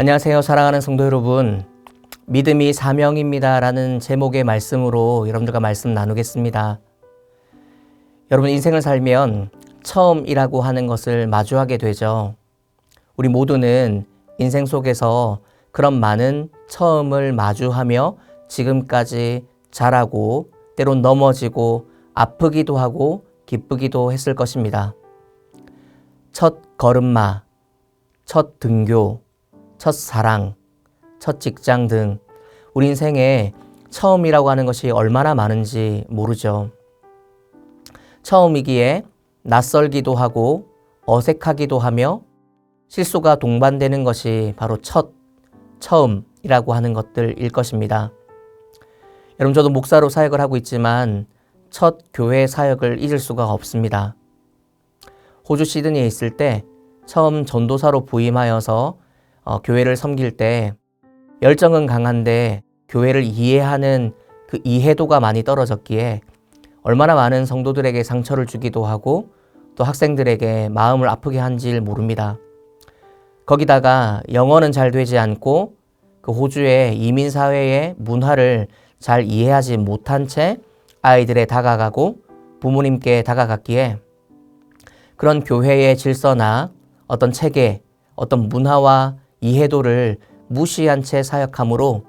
안녕하세요, 사랑하는 성도 여러분. 믿음이 사명입니다 라는 제목의 말씀으로 여러분들과 말씀 나누겠습니다. 여러분, 인생을 살면 처음이라고 하는 것을 마주하게 되죠. 우리 모두는 인생 속에서 그런 많은 처음을 마주하며 지금까지 자라고 때론 넘어지고 아프기도 하고 기쁘기도 했을 것입니다. 첫 걸음마, 첫 등교, 첫 사랑, 첫 직장 등 우리 인생에 처음이라고 하는 것이 얼마나 많은지 모르죠. 처음이기에 낯설기도 하고 어색하기도 하며 실수가 동반되는 것이 바로 처음이라고 하는 것들일 것입니다. 여러분, 저도 목사로 사역을 하고 있지만 첫 교회 사역을 잊을 수가 없습니다. 호주 시드니에 있을 때 처음 전도사로 부임하여서 교회를 섬길 때 열정은 강한데 교회를 이해하는 그 이해도가 많이 떨어졌기에 얼마나 많은 성도들에게 상처를 주기도 하고 또 학생들에게 마음을 아프게 한지 모릅니다. 거기다가 영어는 잘 되지 않고 그 호주의 이민사회의 문화를 잘 이해하지 못한 채 아이들에 다가가고 부모님께 다가갔기에 그런 교회의 질서나 어떤 체계, 어떤 문화와 이해도를 무시한 채 사역함으로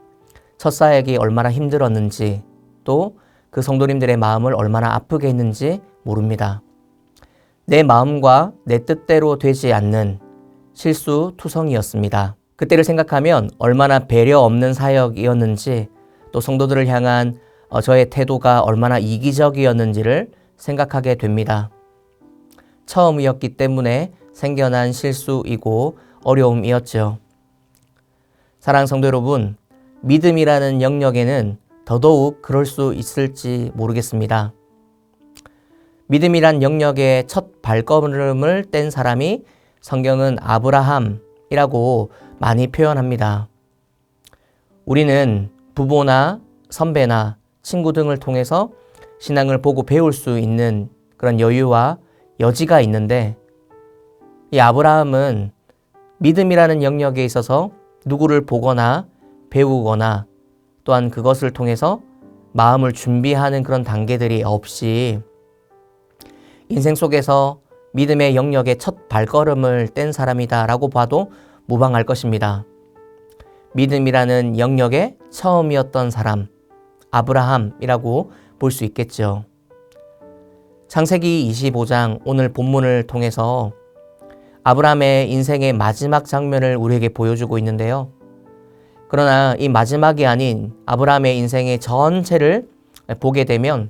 첫 사역이 얼마나 힘들었는지 또 그 성도님들의 마음을 얼마나 아프게 했는지 모릅니다. 내 마음과 내 뜻대로 되지 않는 실수투성이었습니다. 그때를 생각하면 얼마나 배려 없는 사역이었는지 또 성도들을 향한 저의 태도가 얼마나 이기적이었는지를 생각하게 됩니다. 처음이었기 때문에 생겨난 실수이고 어려움이었죠. 사랑하는 성도 여러분, 믿음이라는 영역에는 더더욱 그럴 수 있을지 모르겠습니다. 믿음이란 영역의 첫 발걸음을 뗀 사람이 성경은 아브라함이라고 많이 표현합니다. 우리는 부모나 선배나 친구 등을 통해서 신앙을 보고 배울 수 있는 그런 여유와 여지가 있는데 이 아브라함은 믿음이라는 영역에 있어서 누구를 보거나 배우거나 또한 그것을 통해서 마음을 준비하는 그런 단계들이 없이 인생 속에서 믿음의 영역의 첫 발걸음을 뗀 사람이다라고 봐도 무방할 것입니다. 믿음이라는 영역의 처음이었던 사람, 아브라함이라고 볼 수 있겠죠. 창세기 25장 오늘 본문을 통해서 아브라함의 인생의 마지막 장면을 우리에게 보여주고 있는데요. 그러나 이 마지막이 아닌 아브라함의 인생의 전체를 보게 되면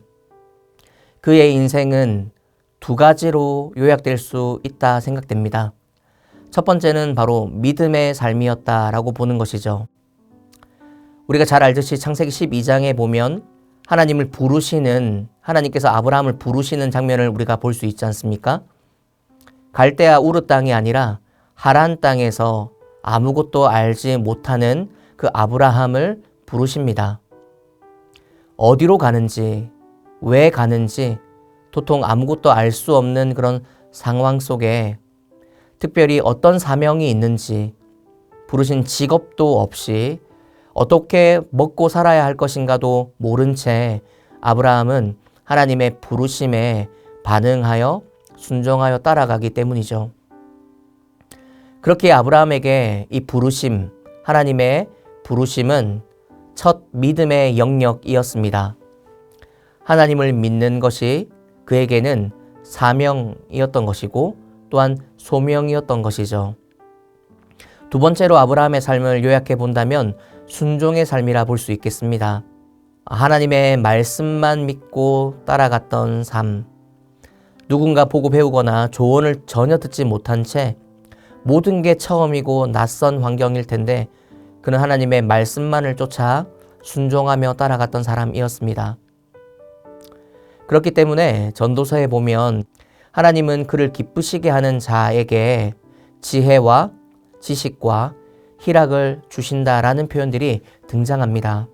그의 인생은 두 가지로 요약될 수 있다 생각됩니다. 첫 번째는 바로 믿음의 삶이었다라고 보는 것이죠. 우리가 잘 알듯이 창세기 12장에 보면 하나님께서 아브라함을 부르시는 장면을 우리가 볼 수 있지 않습니까? 갈대아 우르 땅이 아니라 하란 땅에서 아무것도 알지 못하는 그 아브라함을 부르십니다. 어디로 가는지, 왜 가는지 도통 아무것도 알 수 없는 그런 상황 속에 특별히 어떤 사명이 있는지 부르신 직업도 없이 어떻게 먹고 살아야 할 것인가도 모른 채 아브라함은 하나님의 부르심에 반응하여 순종하여 따라가기 때문이죠. 그렇게 아브라함에게 이 부르심, 하나님의 부르심은 첫 믿음의 영역이었습니다. 하나님을 믿는 것이 그에게는 사명이었던 것이고 또한 소명이었던 것이죠. 두 번째로 아브라함의 삶을 요약해 본다면 순종의 삶이라 볼 수 있겠습니다. 하나님의 말씀만 믿고 따라갔던 삶. 누군가 보고 배우거나 조언을 전혀 듣지 못한 채 모든 게 처음이고 낯선 환경일 텐데 그는 하나님의 말씀만을 쫓아 순종하며 따라갔던 사람이었습니다. 그렇기 때문에 전도서에 보면 하나님은 그를 기쁘시게 하는 자에게 지혜와 지식과 희락을 주신다라는 표현들이 등장합니다.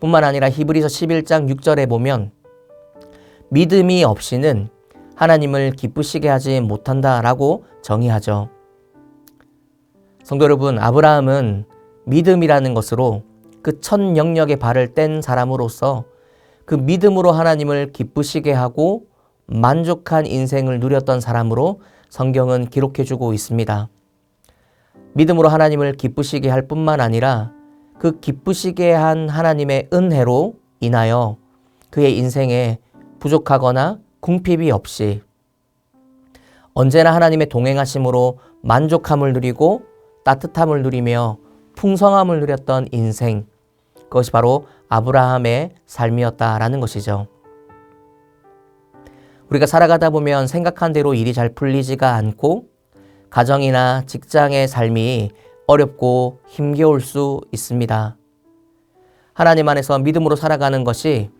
뿐만 아니라 히브리서 11장 6절에 보면 믿음이 없이는 하나님을 기쁘시게 하지 못한다라고 정의하죠. 성도 여러분, 아브라함은 믿음이라는 것으로 그 첫 영역에 발을 뗀 사람으로서 그 믿음으로 하나님을 기쁘시게 하고 만족한 인생을 누렸던 사람으로 성경은 기록해주고 있습니다. 믿음으로 하나님을 기쁘시게 할 뿐만 아니라 그 기쁘시게 한 하나님의 은혜로 인하여 그의 인생에 부족하거나 궁핍이 없이 언제나 하나님의 동행하심으로 만족함을 누리고 따뜻함을 누리며 풍성함을 누렸던 인생, 그것이 바로 아브라함의 삶이었다라는 것이죠. 우리가 살아가다 보면 생각한 대로 일이 잘 풀리지가 않고 가정이나 직장의 삶이 어렵고 힘겨울 수 있습니다. 하나님 안에서 믿음으로 살아가는 것이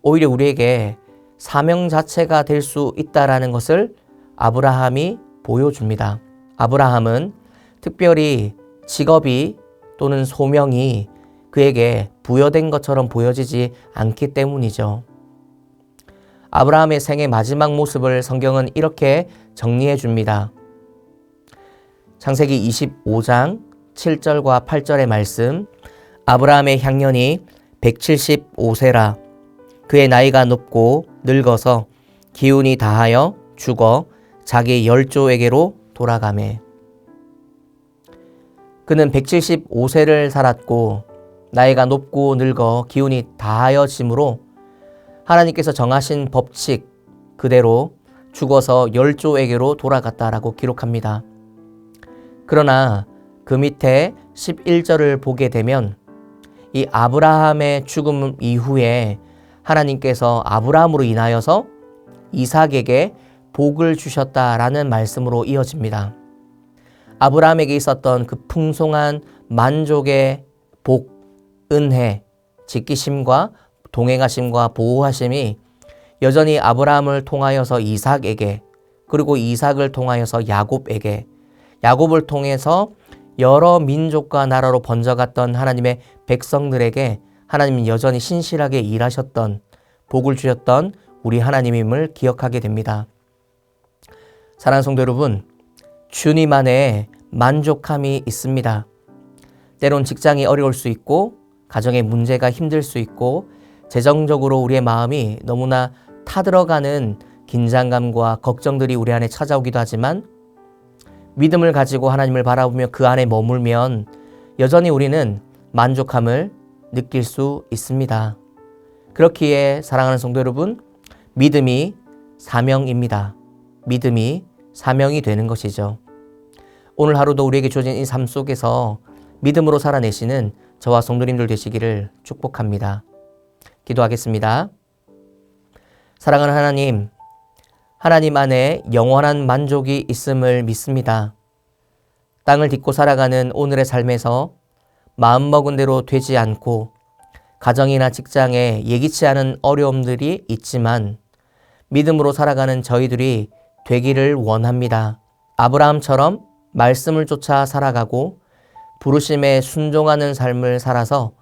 오히려 우리에게 사명 자체가 될 수 있다라는 것을 아브라함이 보여줍니다. 아브라함은 특별히 직업이 또는 소명이 그에게 부여된 것처럼 보여지지 않기 때문이죠. 아브라함의 생의 마지막 모습을 성경은 이렇게 정리해 줍니다. 창세기 25장 7절과 8절의 말씀, 아브라함의 향년이 175세라. 그의 나이가 높고 늙어서 기운이 다하여 죽어 자기 열조에게로 돌아가매. 그는 175세를 살았고 나이가 높고 늙어 기운이 다하여짐으로 하나님께서 정하신 법칙 그대로 죽어서 열조에게로 돌아갔다라고 기록합니다. 그러나 그 밑에 11절을 보게 되면 이 아브라함의 죽음 이후에 하나님께서 아브라함으로 인하여서 이삭에게 복을 주셨다라는 말씀으로 이어집니다. 아브라함에게 있었던 그 풍성한 만족의 복, 은혜, 지키심과 동행하심과 보호하심이 여전히 아브라함을 통하여서 이삭에게, 그리고 이삭을 통하여서 야곱에게, 야곱을 통해서 여러 민족과 나라로 번져갔던 하나님의 백성들에게 하나님은 여전히 신실하게 일하셨던, 복을 주셨던 우리 하나님임을 기억하게 됩니다. 사랑하는 성도 여러분, 주님 안에 만족함이 있습니다. 때론 직장이 어려울 수 있고 가정의 문제가 힘들 수 있고 재정적으로 우리의 마음이 너무나 타들어가는 긴장감과 걱정들이 우리 안에 찾아오기도 하지만 믿음을 가지고 하나님을 바라보며 그 안에 머물면 여전히 우리는 만족함을 느낄 수 있습니다. 그렇기에 사랑하는 성도 여러분, 믿음이 사명입니다. 믿음이 사명이 되는 것이죠. 오늘 하루도 우리에게 주어진 이 삶 속에서 믿음으로 살아내시는 저와 성도님들 되시기를 축복합니다. 기도하겠습니다. 사랑하는 하나님, 하나님 안에 영원한 만족이 있음을 믿습니다. 땅을 딛고 살아가는 오늘의 삶에서 마음먹은 대로 되지 않고 가정이나 직장에 예기치 않은 어려움들이 있지만 믿음으로 살아가는 저희들이 되기를 원합니다. 아브라함처럼 말씀을 쫓아 살아가고 부르심에 순종하는 삶을 살아서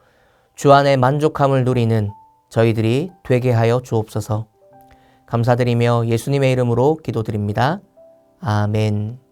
주 안에 만족함을 누리는 저희들이 되게 하여 주옵소서. 감사드리며 예수님의 이름으로 기도드립니다. 아멘.